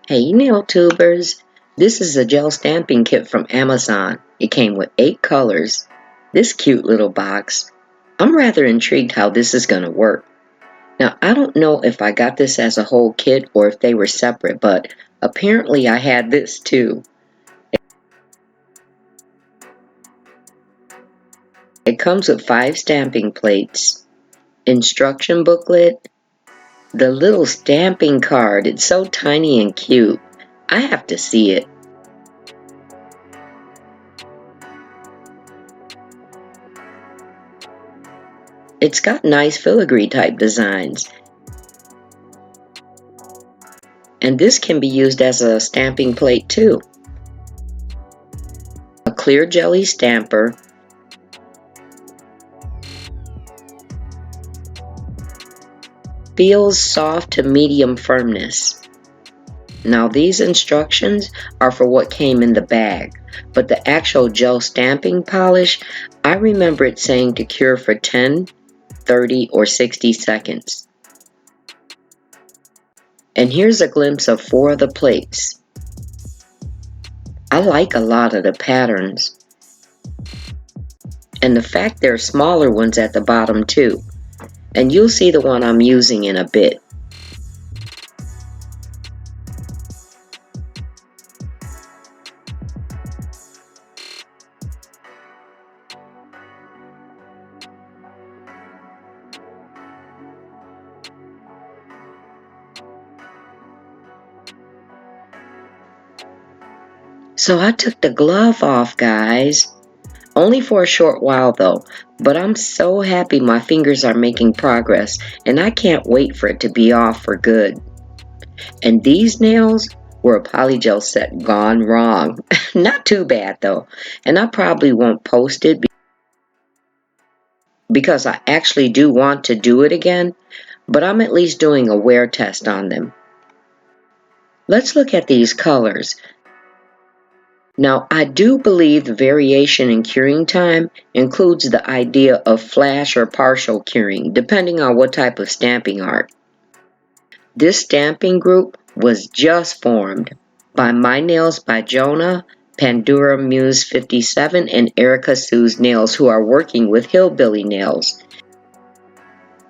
Hey nail tubers, this is a gel stamping kit from Amazon. It came with 8 colors. This cute little box. I'm rather intrigued how this is going to work. Now I don't know if I got this as a whole kit or if they were separate, but apparently I had this too. It comes with 5 stamping plates, instruction booklet, the little stamping card. It's so tiny and cute. I have to see it. It's got nice filigree type designs. And this can be used as a stamping plate too. A clear jelly stamper. Feels soft to medium firmness. Now these instructions are for what came in the bag, but the actual gel stamping polish, I remember it saying to cure for 10, 30, or 60 seconds. And here's a glimpse of 4 of the plates. I like a lot of the patterns. And the fact there are smaller ones at the bottom too. And you'll see the one I'm using in a bit. So I took the glove off, guys. Only for a short while though, but I'm so happy my fingers are making progress and I can't wait for it to be off for good. And these nails were a polygel set gone wrong. Not too bad though, and I probably won't post it because I actually do want to do it again, but I'm at least doing a wear test on them. Let's look at these colors. Now, I do believe the variation in curing time includes the idea of flash or partial curing, depending on what type of stamping art. This stamping group was just formed by My Nails by Johna, Pandora Muse 57, and EricaSue's Nails, who are working with HillBillyNails.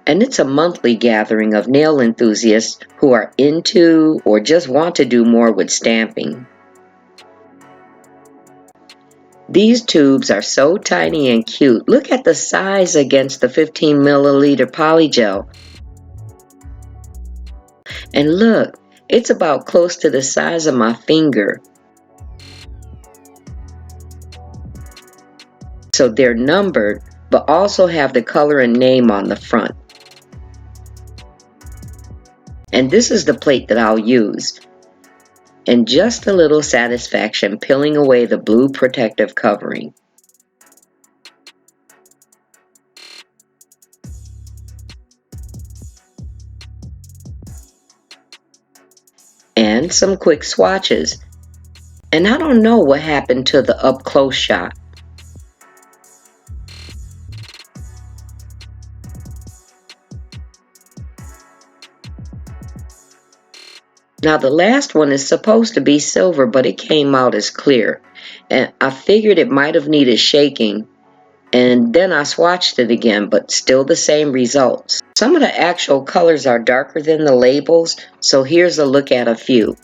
And it's a monthly gathering of nail enthusiasts who are into or just want to do more with stamping. These tubes are so tiny and cute. Look at the size against the 15 milliliter polygel. And look, it's about close to the size of my finger. So they're numbered, but also have the color and name on the front. And this is the plate that I'll use. And just a little satisfaction peeling away the blue protective covering. And some quick swatches. And I don't know what happened to the up close shot. Now the last one is supposed to be silver, but it came out as clear. And I figured it might have needed shaking. And then I swatched it again, but still the same results. Some of the actual colors are darker than the labels, so here's a look at a few.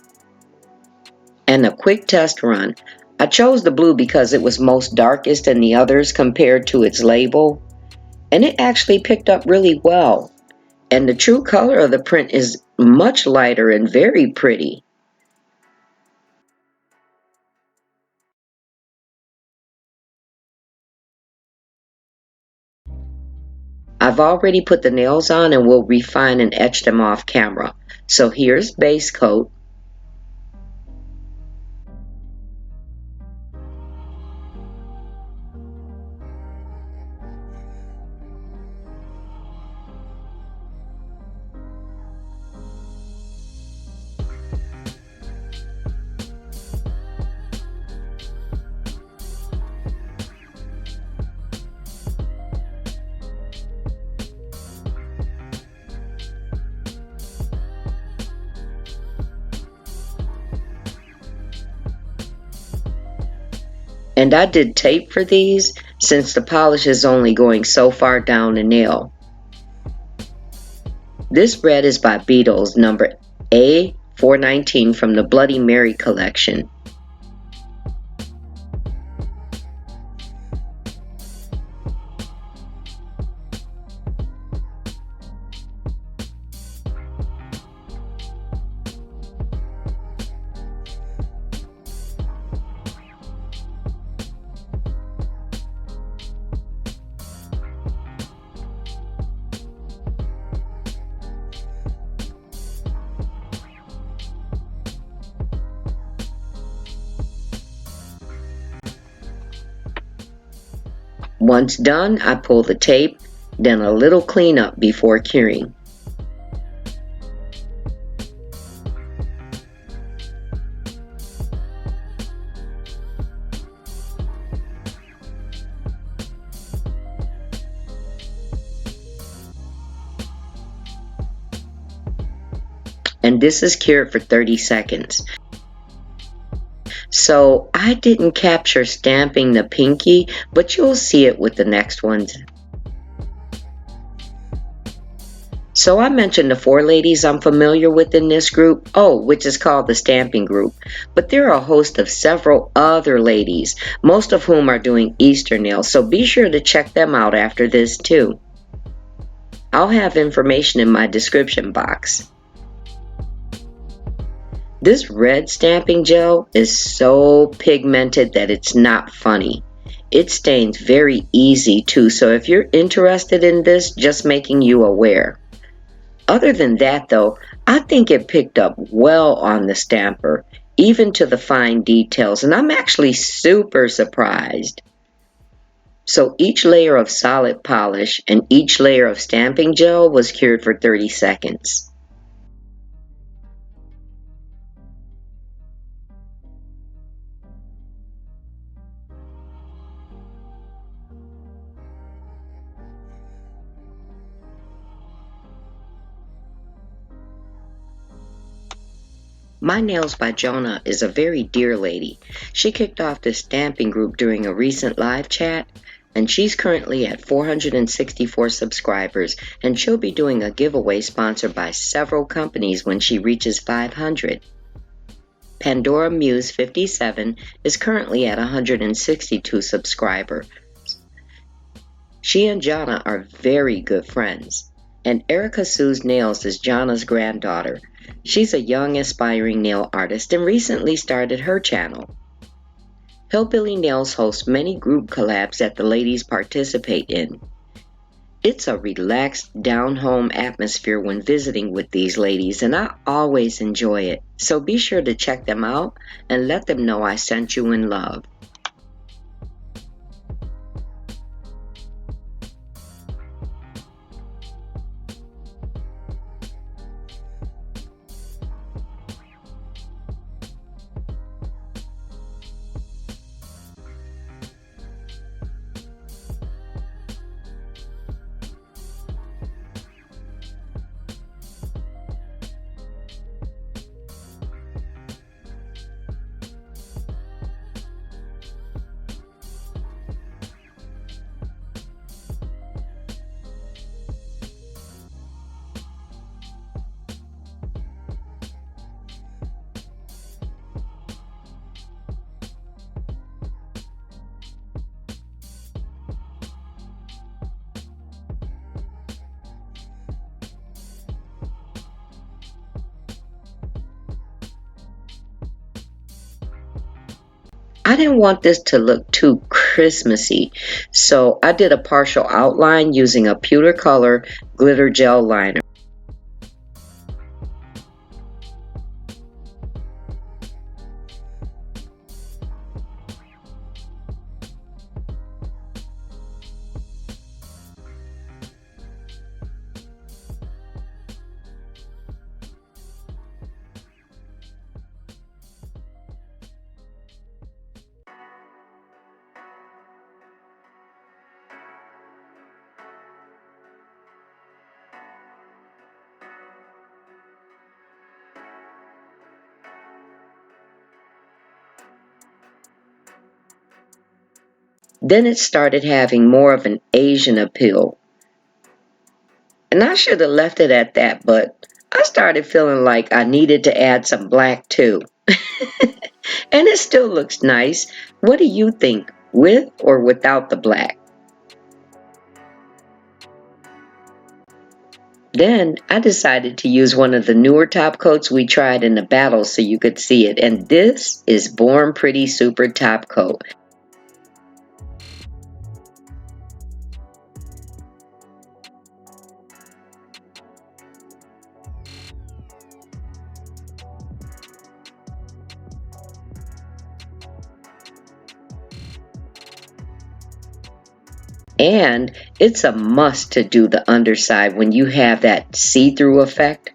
And a quick test run. I chose the blue because it was most darkest in the others compared to its label. And it actually picked up really well. And the true color of the print is much lighter and very pretty. I've already put the nails on and will refine and etch them off camera. So here's base coat. And I did tape for these since the polish is only going so far down the nail. This red is by Beetles, number A419 from the Bloody Mary collection. Once done, I pull the tape, then a little cleanup before curing. And this is cured for 30 seconds. So I didn't capture stamping the pinky, but you'll see it with the next ones. So I mentioned the 4 ladies I'm familiar with in this group, which is called the Stamping Group. But there are a host of several other ladies, most of whom are doing Easter nails, so be sure to check them out after this too. I'll have information in my description box. This red stamping gel is so pigmented that it's not funny. It stains very easy too, so if you're interested in this, just making you aware. Other than that though, I think it picked up well on the stamper, even to the fine details, and I'm actually super surprised. So each layer of solid polish and each layer of stamping gel was cured for 30 seconds. My Nails by Johna is a very dear lady. She kicked off this stamping group during a recent live chat, and she's currently at 464 subscribers, and she'll be doing a giveaway sponsored by several companies when she reaches 500. Pandora Muse 57 is currently at 162 subscribers. She and Johna are very good friends, and EricaSue's Nails is Johna's granddaughter. She's a young, aspiring nail artist and recently started her channel. HillBillyNails hosts many group collabs that the ladies participate in. It's a relaxed, down-home atmosphere when visiting with these ladies, and I always enjoy it. So be sure to check them out and let them know I sent you in love. I didn't want this to look too Christmassy, so I did a partial outline using a pewter color glitter gel liner. Then it started having more of an Asian appeal. And I should have left it at that, but I started feeling like I needed to add some black too. And it still looks nice. What do you think, with or without the black? Then I decided to use one of the newer top coats we tried in the battle so you could see it. And this is Born Pretty Super Top Coat. And it's a must to do the underside when you have that see-through effect.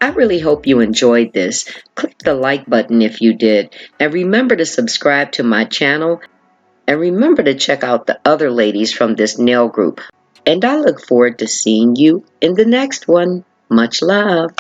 I really hope you enjoyed this. Click the like button if you did. And remember to subscribe to my channel. And remember to check out the other ladies from this nail group. And I look forward to seeing you in the next one. Much love.